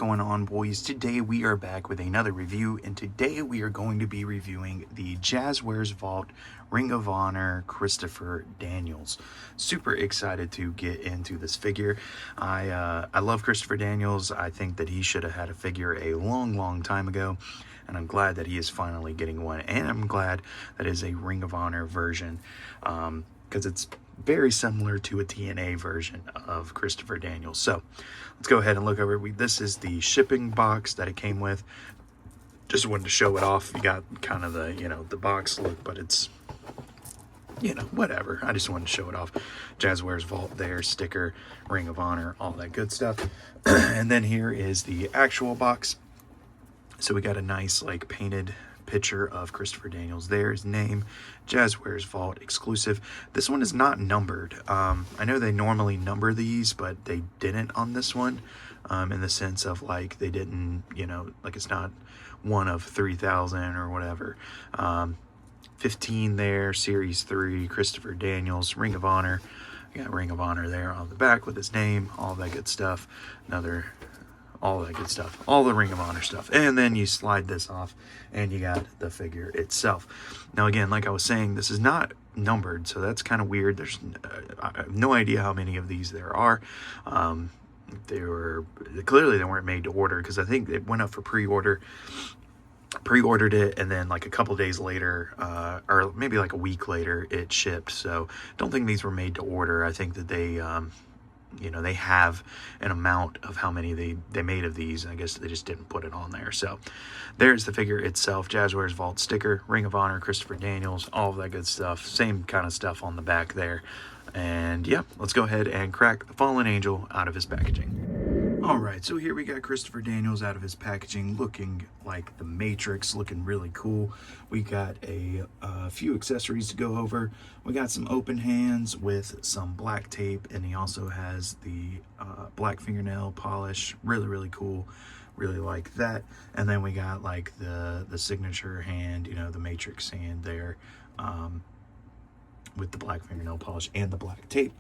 going on, boys? Today we are back with another review, and today we are going to be reviewing the Jazwares Vault Ring of Honor Christopher Daniels. Super excited to get into this figure. I love Christopher Daniels. I think that he should have had a figure a long time ago, and I'm glad that he is finally getting one, and I'm glad that is a Ring of Honor version, because it's very similar to a TNA version of Christopher Daniels. So let's go ahead and look over it. This is the shipping box that it came with. Just wanted to show it off. You got kind of the, the box look, but it's, whatever. I just wanted to show it off. Jazwares Vault there, sticker, Ring of Honor, all that good stuff. And then here is the actual box. So we got a nice like painted picture of Christopher Daniels there, his name, Jazwares Vault exclusive. This one is not numbered. I know they normally number these, but they didn't on this one, in the sense of like they didn't, like it's not one of 3,000 or whatever. 15 there, Series 3, Christopher Daniels, Ring of Honor. You got Ring of Honor there on the back with his name, all that good stuff. All that good stuff, all the Ring of Honor stuff. And then you slide this off and you got the figure itself. Now again, like I was saying, this is not numbered, so that's kind of weird. There's I have no idea how many of these there are. Clearly they weren't made to order, because I think it went up for pre-ordered it, and then like a couple days later, or maybe like a week later, it shipped. So don't think these were made to order. I think that they they have an amount of how many they made of these. I guess they just didn't put it on there. So there's the figure itself. Jazwares Vault sticker, Ring of Honor, Christopher Daniels, all of that good stuff. Same kind of stuff on the back there. And yeah, let's go ahead and crack the Fallen Angel out of his packaging. All right, so here we got Christopher Daniels out of his packaging, looking like the Matrix, looking really cool. We got a few accessories to go over. We got some open hands with some black tape, and he also has the black fingernail polish. Really cool. Really like that. And then we got like the signature hand, the Matrix hand there, with the black fingernail polish and the black tape.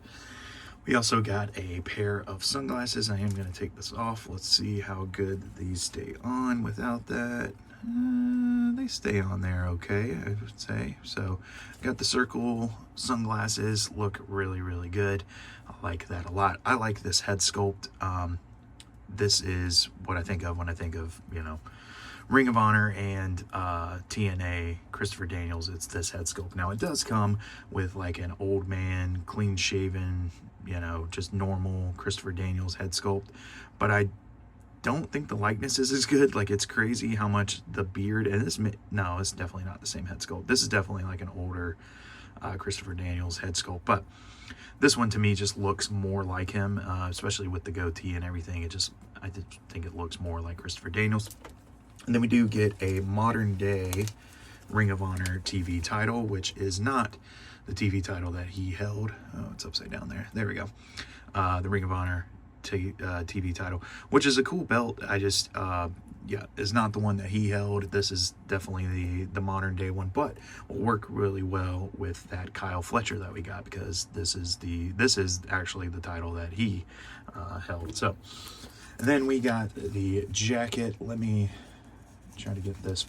We also got a pair of sunglasses. I am going to take this off. Let's see how good these stay on without that. They stay on there okay, I would say. So got the circle sunglasses, look really good. I like that a lot. I like this head sculpt. This is what I think of when I think of, Ring of Honor and TNA Christopher Daniels. It's this head sculpt. Now it does come with like an old man, clean shaven, just normal Christopher Daniels head sculpt, but I don't think the likeness is as good. Like, it's crazy how much the beard, and no, it's definitely not the same head sculpt. This is definitely like an older Christopher Daniels head sculpt, but this one to me just looks more like him, especially with the goatee and everything. I just think it looks more like Christopher Daniels. And then we do get a modern day Ring of Honor TV title, which is not the TV title that he held. Oh, it's upside down there. There we go. The Ring of Honor TV title, which is a cool belt. I just, yeah, is not the one that he held. This is definitely the modern day one, but will work really well with that Kyle Fletcher that we got, because this is actually the title that he held. So, and then we got the jacket. Let me try to get this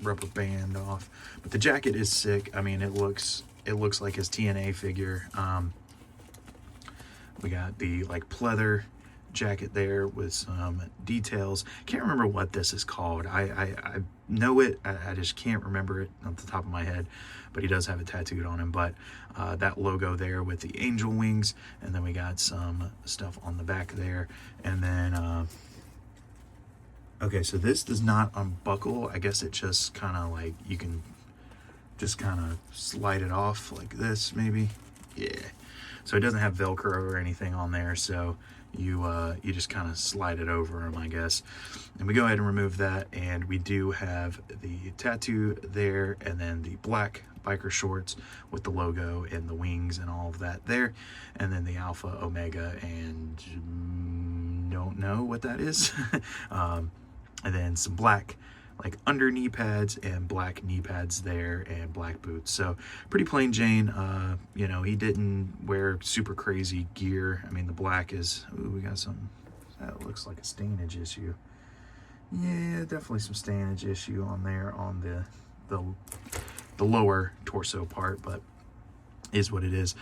rubber band off, but the jacket is sick. I mean, it looks like his TNA figure. We got the like pleather jacket there with some details. Can't remember what this is called. I know it, I just can't remember it off the top of my head, but he does have it tattooed on him. But that logo there with the angel wings, and then we got some stuff on the back there, and then okay, so this does not unbuckle. I guess it just kind of like, you can just kind of slide it off like this, maybe. Yeah. So it doesn't have Velcro or anything on there, so you just kind of slide it over them, I guess. And we go ahead and remove that, and we do have the tattoo there, and then the black biker shorts with the logo and the wings and all of that there, and then the Alpha Omega, and don't know what that is. And then some black like under knee pads and black knee pads there, and black boots. So pretty plain Jane. He didn't wear super crazy gear. I mean, the black is, ooh, we got some That looks like a stainage issue. Yeah, definitely some stainage issue on there on the lower torso part, but is what it is.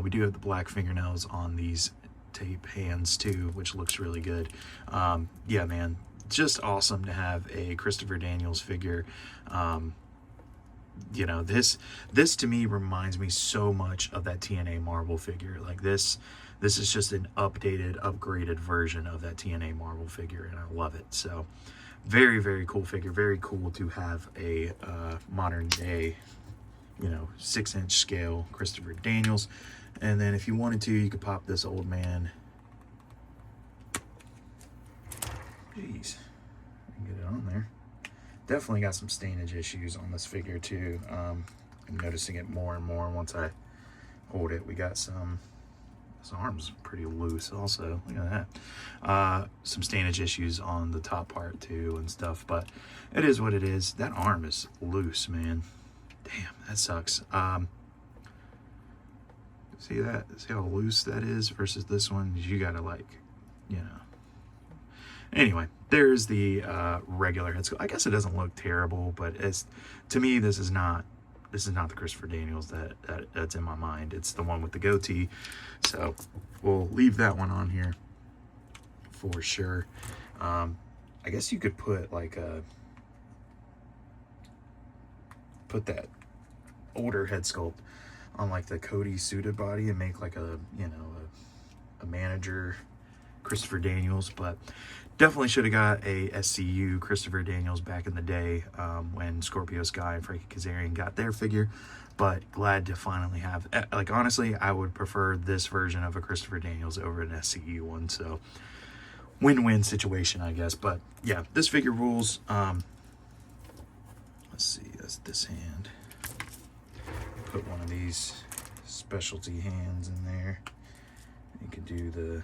We do have the black fingernails on these tape hands too, which looks really good. Yeah, man, just awesome to have a Christopher Daniels figure. You know, this to me reminds me so much of that TNA Marvel figure. Like this is just an updated, upgraded version of that TNA Marvel figure, and I love it. So very, very cool figure. Very cool to have a modern day, you know, 6-inch scale Christopher Daniels. And then if you wanted to, you could pop this old man. Jeez, I can get it on there. Definitely got some stainage issues on this figure too. I'm noticing it more and more once I hold it. We got some, this arm's pretty loose also, look at that. Some stainage issues on the top part too and stuff, but it is what it is. That arm is loose, man. Damn, that sucks. See that? See how loose that is versus this one? You gotta, like, you know. Anyway, there's the regular head sculpt. I guess it doesn't look terrible, but it's, to me, this is not the Christopher Daniels that's in my mind. It's the one with the goatee. So we'll leave that one on here for sure. I guess you could put like put that older head sculpt on like the Cody suited body and make like a, you know, a manager Christopher Daniels. But definitely should have got a SCU Christopher Daniels back in the day when Scorpio Sky and Frankie Kazarian got their figure. But glad to finally have, like, honestly, I would prefer this version of a Christopher Daniels over an SCU one. So win-win situation, I guess. But yeah, this figure rules. Let's see, that's this hand. Put one of these specialty hands in there. You can do the,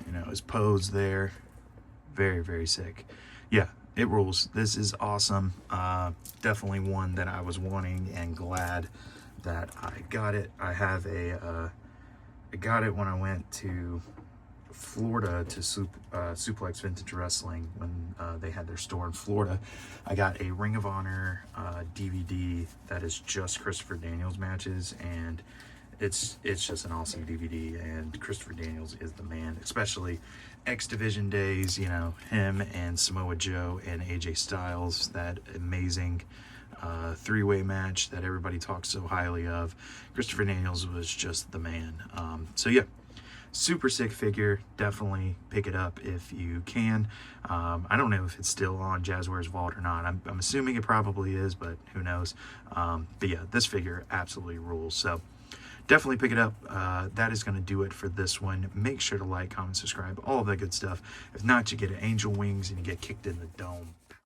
you know, his pose there. Very, very sick. Yeah, it rules. This is awesome. Definitely one that I was wanting and glad that I got it. I have a, I got it when I went to Florida to Suplex Vintage Wrestling when they had their store in Florida. I got a Ring of Honor DVD that is just Christopher Daniels matches, and it's just an awesome DVD, and Christopher Daniels is the man, especially X Division days, you know, him and Samoa Joe and AJ Styles, that amazing three-way match that everybody talks so highly of. Christopher Daniels was just the man. So yeah, super sick figure. Definitely pick it up if you can. I don't know if it's still on Jazwares Vault or not. I'm assuming it probably is, but who knows. But yeah, this figure absolutely rules. So definitely pick it up. That is going to do it for this one. Make sure to like, comment, subscribe, all of that good stuff. If not, you get an angel wings and you get kicked in the dome.